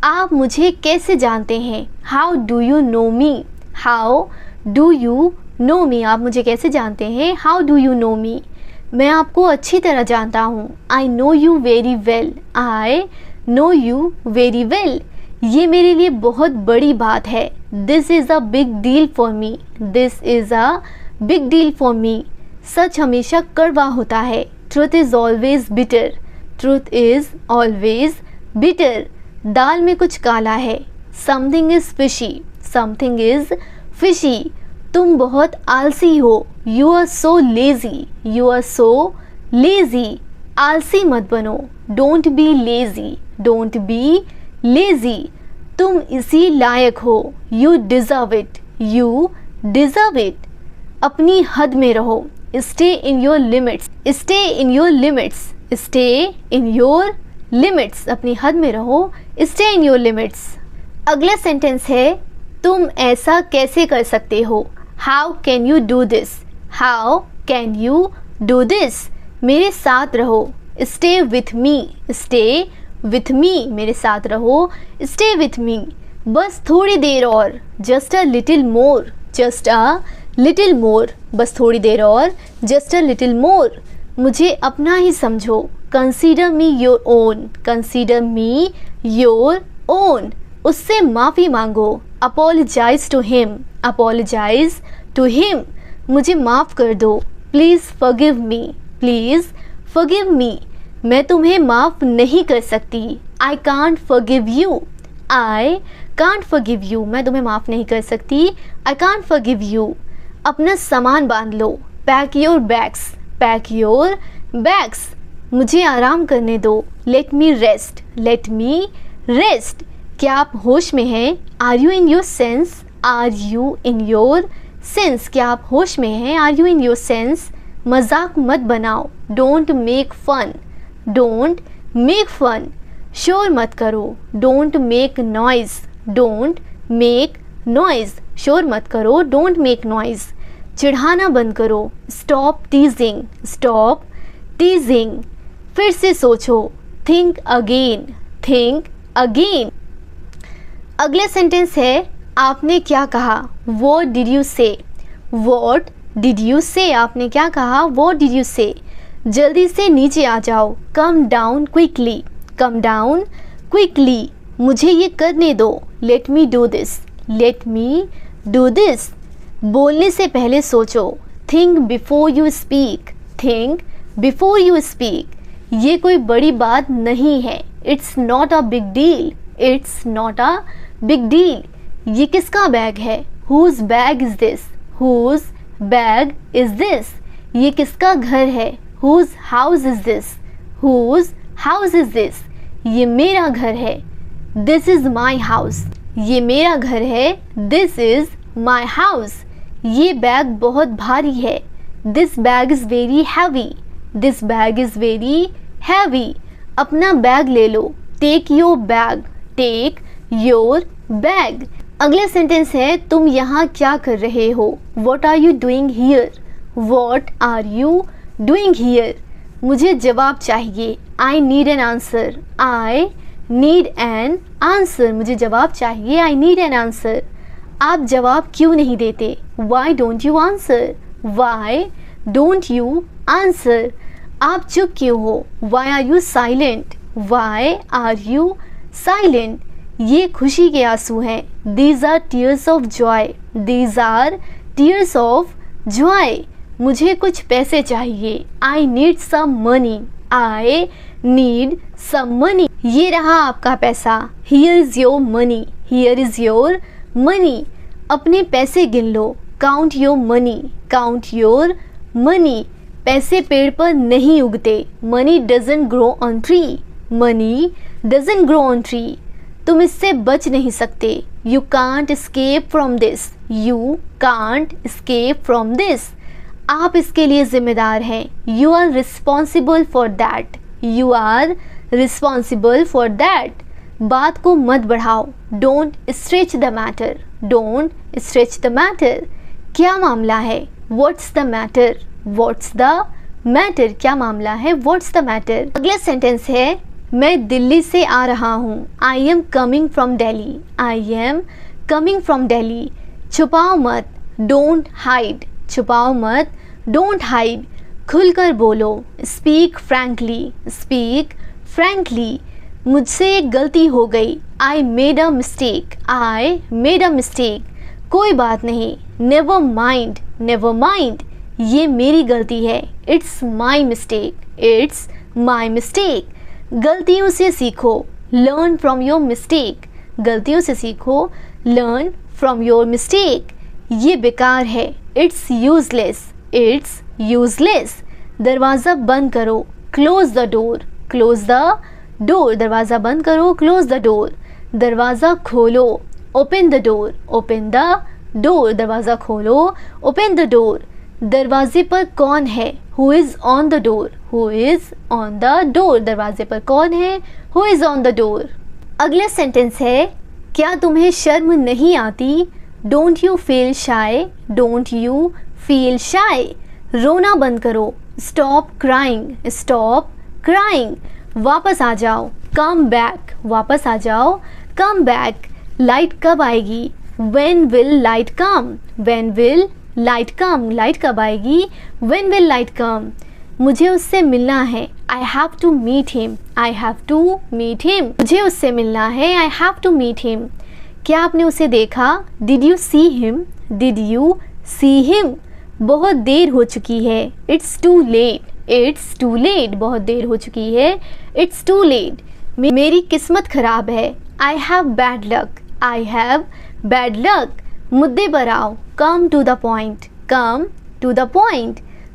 आप मुझे कैसे जानते हैं, how do you know me, how do you know me. आप मुझे कैसे जानते हैं, how do you know me. मैं आपको अच्छी तरह जानता हूँ, I know you very well, I know you very well. ये मेरे लिए बहुत बड़ी बात है, this is a big deal for me, this is a big deal for me. सच हमेशा कड़वा होता है, truth is always bitter, truth is always bitter. दाल में कुछ काला है, something is fishy, something is fishy. तुम बहुत आलसी हो, you are so lazy, you are so lazy. आलसी मत बनो, don't be lazy, don't be lazy. तुम इसी लायक हो, you deserve it, you deserve it. अपनी हद में रहो, stay in your limits, stay in your limits, stay in your limits. अपनी हद में रहो, स्टे इन योर लिमिट्स। अगला सेंटेंस है, तुम ऐसा कैसे कर सकते हो, how can you do this, how can you do this. मेरे साथ रहो, stay with me, stay with me, मेरे साथ रहो, स्टे विथ मी, बस थोड़ी देर और, just a little more, just a little more, बस थोड़ी देर और, जस्ट अ लिटिल मोर, मुझे अपना ही समझो, consider me your own, consider me your own, उससे माफ़ी मांगो, apologize to him, apologize to him, मुझे माफ़ कर दो, please forgive me, please forgive me, मैं तुम्हें माफ़ नहीं कर सकती, I can't forgive you, I can't forgive you, मैं तुम्हें माफ़ नहीं कर सकती, आई कांट फॉरगिव यू, अपना सामान बांध लो, pack your bags, pack your bags, मुझे आराम करने दो, let me rest, let me rest, क्या आप होश में हैं, are you in your sense, are you in your sense, क्या आप होश में हैं, are you in your sense, मजाक मत बनाओ, don't make fun, don't make fun, शोर मत करो, don't make noise, don't make noise, शोर मत करो, डोंट मेक नॉइज़, चिढ़ाना बंद करो, स्टॉप टीजिंग, स्टॉप टीजिंग, फिर से सोचो, थिंक अगेन, थिंक अगेन। अगला सेंटेंस है, आपने क्या कहा, व्हाट डिड यू से, व्हाट डिड यू से, आपने क्या कहा, व्हाट डिड यू से, जल्दी से नीचे आ जाओ, come down quickly, come down quickly, मुझे ये करने दो, let me do this, let me do this, बोलने से पहले सोचो, think before you speak, think before you speak, ये कोई बड़ी बात नहीं है, it's not a big deal, it's not a big deal, ये किसका बैग है, whose bag is this, whose bag is this, ये किसका घर है, whose house is this, whose house is this, ये मेरा घर है, दिस इज माई हाउस, ये मेरा घर है, दिस इज माई हाउस, ये बैग बहुत भारी है, this bag is very heavy, this bag is very heavy, अपना बैग ले लो, take your bag, take your bag. अगला सेंटेंस है, तुम यहाँ क्या कर रहे हो, what are you doing here, what are you doing here, मुझे जवाब चाहिए, I need an answer, I need an answer, मुझे जवाब चाहिए, आई नीड एन आंसर, आप जवाब क्यों नहीं देते, why don't you answer, why don't you answer, आप चुप क्यों हो, why are you silent, why are you silent, ये खुशी के आंसू हैं, these are tears of joy, these are tears of joy, मुझे कुछ पैसे चाहिए, I need some money, I need some money, ये रहा आपका पैसा, here is your money, here is your money, अपने पैसे गिन लो, count your money, count your money, पैसे पेड़ पर नहीं उगते, money doesn't grow on tree, money doesn't grow on tree, तुम इससे बच नहीं सकते, you can't escape from this, you can't escape from this, आप इसके लिए जिम्मेदार हैं, you are responsible for that, you are responsible for that, बात को मत बढ़ाओ, don't stretch the matter, don't stretch the matter, क्या मामला है, what's the matter, what's the matter, क्या मामला है, व्हाट्स द मैटर। अगला सेंटेंस है, मैं दिल्ली से आ रहा हूँ, I am coming from Delhi, I am coming from Delhi, छुपाओ मत, डोंट हाइड, छुपाओ मत, डोंट हाइड, खुलकर बोलो, स्पीक फ्रैंकली, स्पीक फ्रैंकली, मुझसे एक गलती हो गई, I made a mistake, I made a mistake, कोई बात नहीं, नेवर माइंड, नेवर माइंड, ये मेरी गलती है, it's my mistake, it's my mistake, गलतियों से सीखो, लर्न फ्रॉम योर मिस्टेक, गलतियों से सीखो, लर्न फ्रॉम योर मिस्टेक, ये बेकार है, इट्स यूजलेस, इट्स यूजलेस, दरवाज़ा बंद करो, close the door, close the door, दरवाज़ा बंद करो, क्लोज द डोर, दरवाज़ा खोलो, open the door, open the door, दरवाज़ा खोलो, ओपन द डोर, दरवाजे पर कौन है, who is on the door, who is on the door, दरवाजे पर कौन है, who is on the door. अगला सेंटेंस है, क्या तुम्हें शर्म नहीं आती, don't you feel shy, don't you feel shy, रोना बंद करो, स्टॉप क्राइंग, स्टॉप क्राइंग, वापस आ जाओ, कम बैक, वापस आ जाओ, कम बैक। लाइट कब आएगी? When will light come? When will light come? Light कब आएगी? When will light come? मुझे उससे मिलना है, I have to meet him. I have to meet him. मुझे उससे मिलना है, I have to meet him. क्या आपने उसे देखा? Did you see him? Did you see him? बहुत देर हो चुकी है, It's too late. It's too late. बहुत देर हो चुकी है, It's too late. मेरी किस्मत खराब है, I have bad luck. I have bad luck. मुद्दे पर आओ, Come to the point. Come to the point.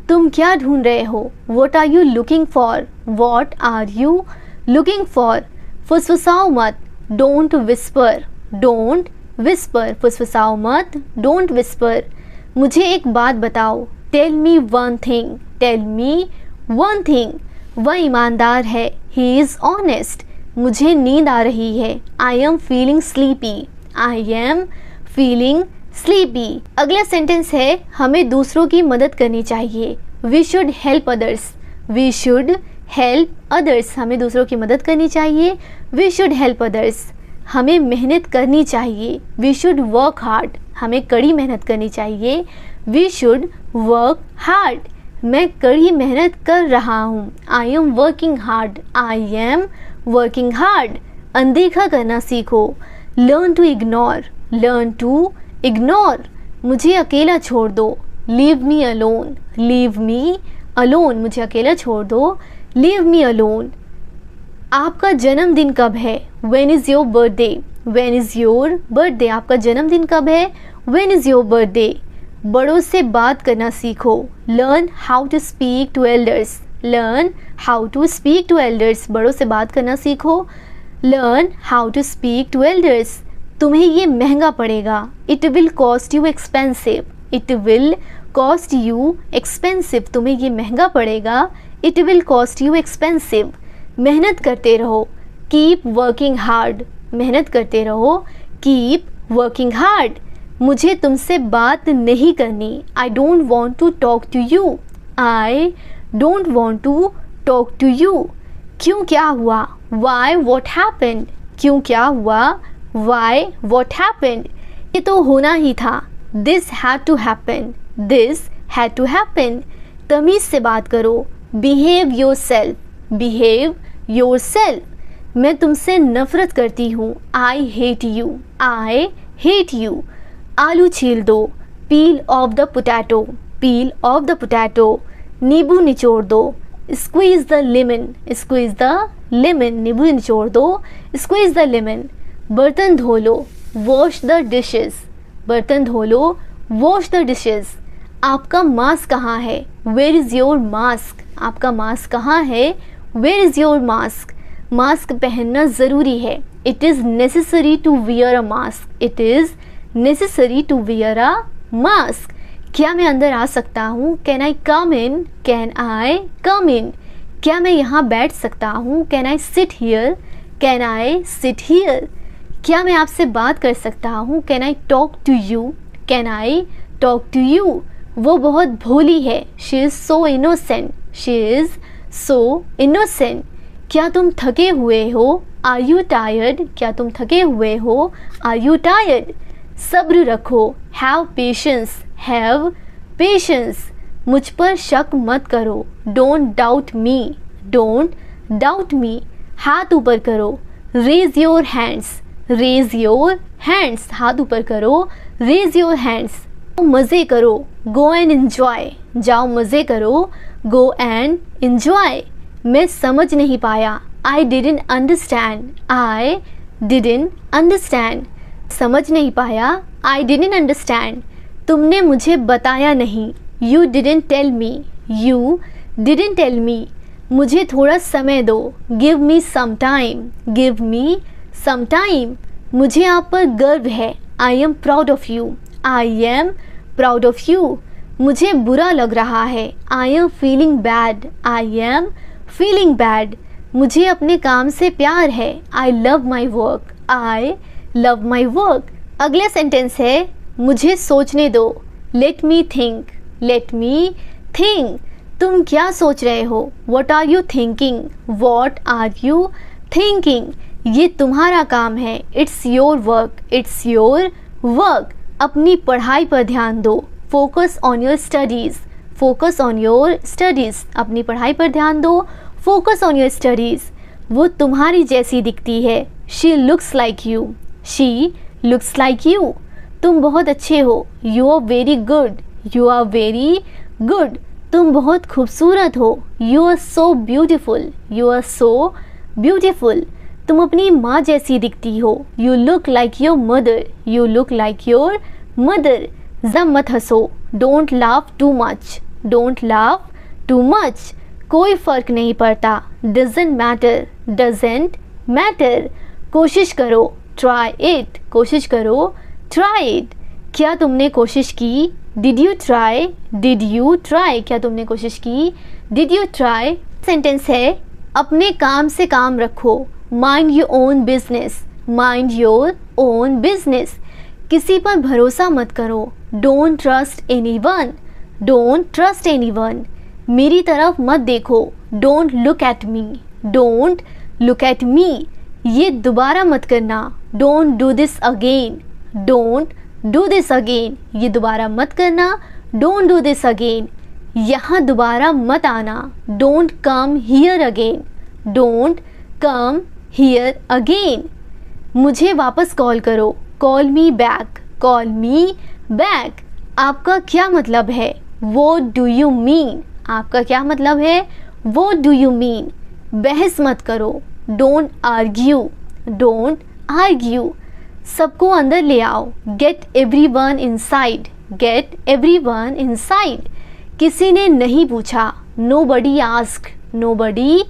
तुम क्या ढूंढ रहे हो? What are you looking for? What are you looking for? फुसफुसाओ मत, Don't whisper. Don't whisper. फुसफुसाओ मत, Don't whisper. मुझे एक बात बताओ, Tell me one thing. Tell me one thing. वह ईमानदार है, He is honest. मुझे नींद आ रही है, I am feeling sleepy. I am feeling sleepy. अगला सेंटेंस है, हमें दूसरों की मदद करनी चाहिए, We should help others. We should help others. हमें दूसरों की मदद करनी चाहिए, We should help others. हमें मेहनत करनी चाहिए, We should work hard. हमें कड़ी मेहनत करनी चाहिए, We should work hard. मैं कड़ी मेहनत कर रहा हूँ, I am working hard. I am working hard. अनदेखा करना सीखो, Learn to ignore. Learn to ignore. मुझे अकेला छोड़ दो, Leave me alone. Leave me alone. मुझे अकेला छोड़ दो, Leave me alone. आपका जन्मदिन कब है? When is your birthday? When is your birthday? आपका जन्मदिन कब है? When is your birthday? बड़ों से बात करना सीखो, Learn how to speak to elders. Learn how to speak to elders. बड़ों से बात करना सीखो, Learn how to speak to elders. तुम्हें ये महंगा पड़ेगा, It will cost you expensive. It will cost you expensive. तुम्हें ये महंगा पड़ेगा, It will cost you expensive. मेहनत करते रहो, Keep working hard. मेहनत करते रहो, Keep working hard. मुझे तुमसे बात नहीं करनी, I don't want to talk to you. I don't want to talk to you. क्यों, क्या हुआ? Why, what happened? क्यों, क्या हुआ? Why, what happened? ये तो होना ही था, This had to happen. This had to happen. तमीज़ से बात करो, Behave yourself. Behave yourself. मैं तुमसे नफरत करती हूँ, I hate you. I hate you. आलू छील दो, Peel off the potato. Peel off the potato. नींबू निचोड़ दो, Squeeze the lemon. Squeeze the lemon. नींबू निचोड़ दो, Squeeze the lemon. बर्तन धो लो, Wash the dishes. बर्तन धो लो, Wash the dishes. आपका मास्क कहाँ है? Where is your mask? आपका मास्क कहाँ है? Where is your mask? Mask पहनना ज़रूरी है, It is necessary to wear a mask. It is necessary to wear a mask. क्या मैं अंदर आ सकता हूँ? Can I come in? Can I come in? क्या मैं यहाँ बैठ सकता हूँ? Can I sit here? Can I sit here? क्या मैं आपसे बात कर सकता हूँ? Can I talk to you? Can I talk to you? वो बहुत भोली है, She is so innocent. She is so innocent. क्या तुम थके हुए हो? Are you tired? क्या तुम थके हुए हो? Are you tired? सब्र रखो, Have patience. Have patience. मुझ पर शक मत करो, Don't doubt me. Don't doubt me. हाथ ऊपर करो, Raise your hands. Raise your hands. हाथ ऊपर करो, Raise your hands. मज़े करो, Go and enjoy. जाओ मज़े करो, Go and enjoy. मैं समझ नहीं पाया, I didn't understand. I didn't understand. समझ नहीं पाया, I didn't understand. तुमने मुझे बताया नहीं, You didn't tell me. You didn't tell me. मुझे थोड़ा समय दो, Give me some time. Give me some time. मुझे आप पर गर्व है, I am proud of you. I am proud of you. मुझे बुरा लग रहा है, I am feeling bad. I am feeling bad. मुझे अपने काम से प्यार है, I love my work. I love my work. अगला सेंटेंस है, मुझे सोचने दो, Let me think. Let me think. तुम क्या सोच रहे हो? What are you thinking? What are you thinking, ये तुम्हारा काम है। It's your work, it's your work. अपनी पढ़ाई पर ध्यान दो। Focus on your studies, focus on your studies. अपनी पढ़ाई पर ध्यान दो, फोकस ऑन योर स्टडीज़। वो तुम्हारी जैसी दिखती है। She looks like you, she looks like you. तुम बहुत अच्छे हो। You are very good, you are very good. तुम बहुत खूबसूरत हो। You are so beautiful, you are so beautiful. तुम अपनी माँ जैसी दिखती हो। You look like your mother, you look like your mother. जब मत हंसो। Don't laugh too much, don't laugh too much. कोई फ़र्क नहीं पड़ता। Doesn't matter, doesn't matter. कोशिश करो। ट्राई इट, कोशिश करो। Try it. क्या तुमने कोशिश की? Did you try, did you try. क्या तुमने कोशिश की? Did you try. सेंटेंस है अपने काम से काम रखो। Mind your own business, mind your own business. किसी पर भरोसा मत करो। Don't trust anyone, don't trust anyone. मेरी तरफ मत देखो। Don't look at me, don't look at मी। ये दोबारा मत करना। Don't do this again, don't do this again. ये दोबारा मत करना। Don't do this again. यहाँ दोबारा मत आना। Don't come here again, don't come here again. मुझे वापस कॉल करो। Call me back, call me back. आपका क्या मतलब है? What do you mean. आपका क्या मतलब है? What do you mean. बहस मत करो। Don't argue, don't argue. सबको अंदर ले आओ। Get everyone inside, get everyone inside. किसी ने नहीं पूछा। Nobody asked, nobody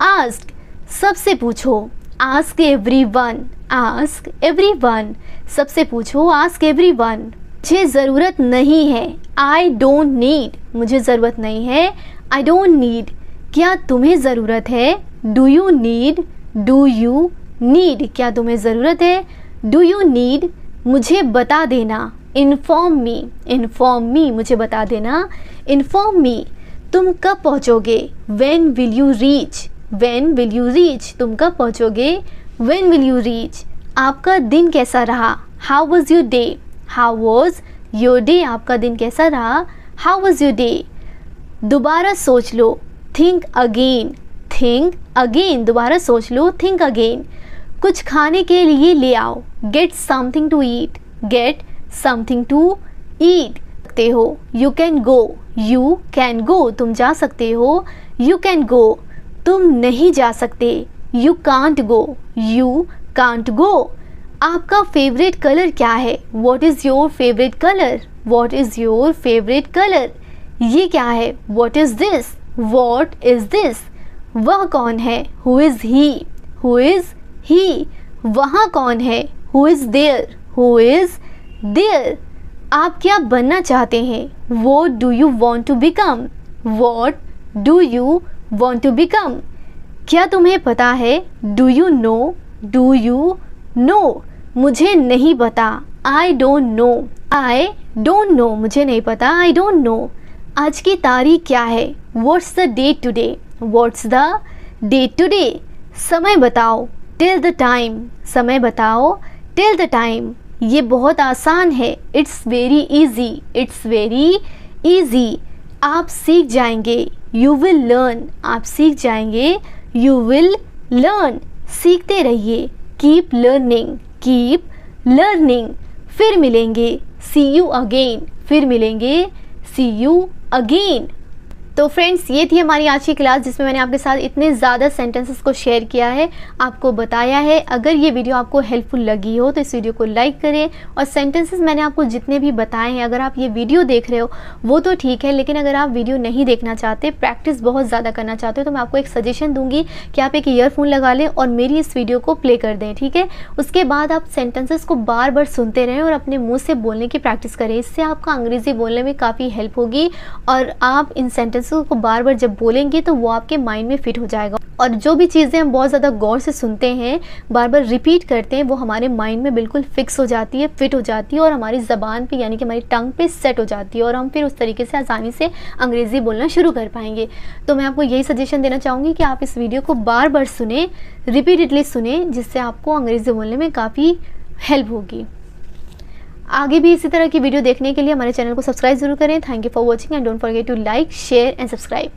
asked. सबसे पूछो। Ask everyone, ask everyone. सबसे पूछो। Ask everyone. मुझे ज़रूरत नहीं है। आई डोंट नीड, मुझे ज़रूरत नहीं है। I don't need. क्या तुम्हें ज़रूरत है? Do you need, do you need. क्या तुम्हें ज़रूरत है? Do you need. मुझे बता देना। Inform me, inform me. मुझे बता देना। Inform me. तुम कब पहुँचोगे? When will you reach, when will you reach. तुम कब पहुँचोगे? When will you reach. आपका दिन कैसा रहा? How was your day, how was your day. आपका दिन कैसा रहा? How was your day. दोबारा सोच लो। Think again, think again. दोबारा सोच लो। Think again. कुछ खाने के लिए ले आओ। Get something to eat, get something to eat. सकते हो। You can go, you can go. तुम जा सकते हो। You can go. तुम नहीं जा सकते। You can't go, you can't go. आपका फेवरेट कलर क्या है? What is your favourite colour, what is your favourite colour. ये क्या है? What is this, what is this. वह कौन है? Who is he, who is ही। वहाँ कौन है? Who is there, who is there. आप क्या बनना चाहते हैं? What do you want to become, what do you want to become. क्या तुम्हें पता है? Do you know, do you know. मुझे नहीं पता। I don't know, I don't know. मुझे नहीं पता। I don't know. आज की तारीख क्या है? What's the date today, what's the date today. समय बताओ। Till the time. समय बताओ। Till the time. ये बहुत आसान है। It's very easy, it's very easy. आप सीख जाएंगे। You will learn. आप सीख जाएंगे। You will learn. सीखते रहिए। Keep learning, keep learning. फिर मिलेंगे। See you again. फिर मिलेंगे। See you again. तो फ्रेंड्स, ये थी हमारी आज की क्लास जिसमें मैंने आपके साथ इतने ज़्यादा सेंटेंसेस को शेयर किया है, आपको बताया है। अगर ये वीडियो आपको हेल्पफुल लगी हो तो इस वीडियो को लाइक करें। और सेंटेंसेस मैंने आपको जितने भी बताए हैं, अगर आप ये वीडियो देख रहे हो वो तो ठीक है, लेकिन अगर आप वीडियो नहीं देखना चाहते, प्रैक्टिस बहुत ज़्यादा करना चाहते हो, तो मैं आपको एक सजेशन दूँगी कि आप एक ईयरफोन लगा लें और मेरी इस वीडियो को प्ले कर दें, ठीक है। उसके बाद आप सेंटेंसेस को बार बार सुनते रहें और अपने मुँह से बोलने की प्रैक्टिस करें। इससे आपका अंग्रेज़ी बोलने में काफ़ी हेल्प होगी और आप इन सेंटेंस सेंटेंसों को बार बार जब बोलेंगे तो वो आपके माइंड में फिट हो जाएगा। और जो भी चीज़ें हम बहुत ज़्यादा गौर से सुनते हैं, बार बार रिपीट करते हैं, वो हमारे माइंड में बिल्कुल फिक्स हो जाती है, फिट हो जाती है और हमारी ज़बान पे यानी कि हमारी टंग पे सेट हो जाती है और हम फिर उस तरीके से आसानी से अंग्रेज़ी बोलना शुरू कर पाएंगे। तो मैं आपको यही सजेशन देना चाहूँगी कि आप इस वीडियो को बार बार सुने, रिपीटेडली सुने, जिससे आपको अंग्रेज़ी बोलने में काफ़ी हेल्प होगी। आगे भी इसी तरह की वीडियो देखने के लिए हमारे चैनल को सब्सक्राइब जरूर करें। Thank you for watching and don't forget to like, share and subscribe.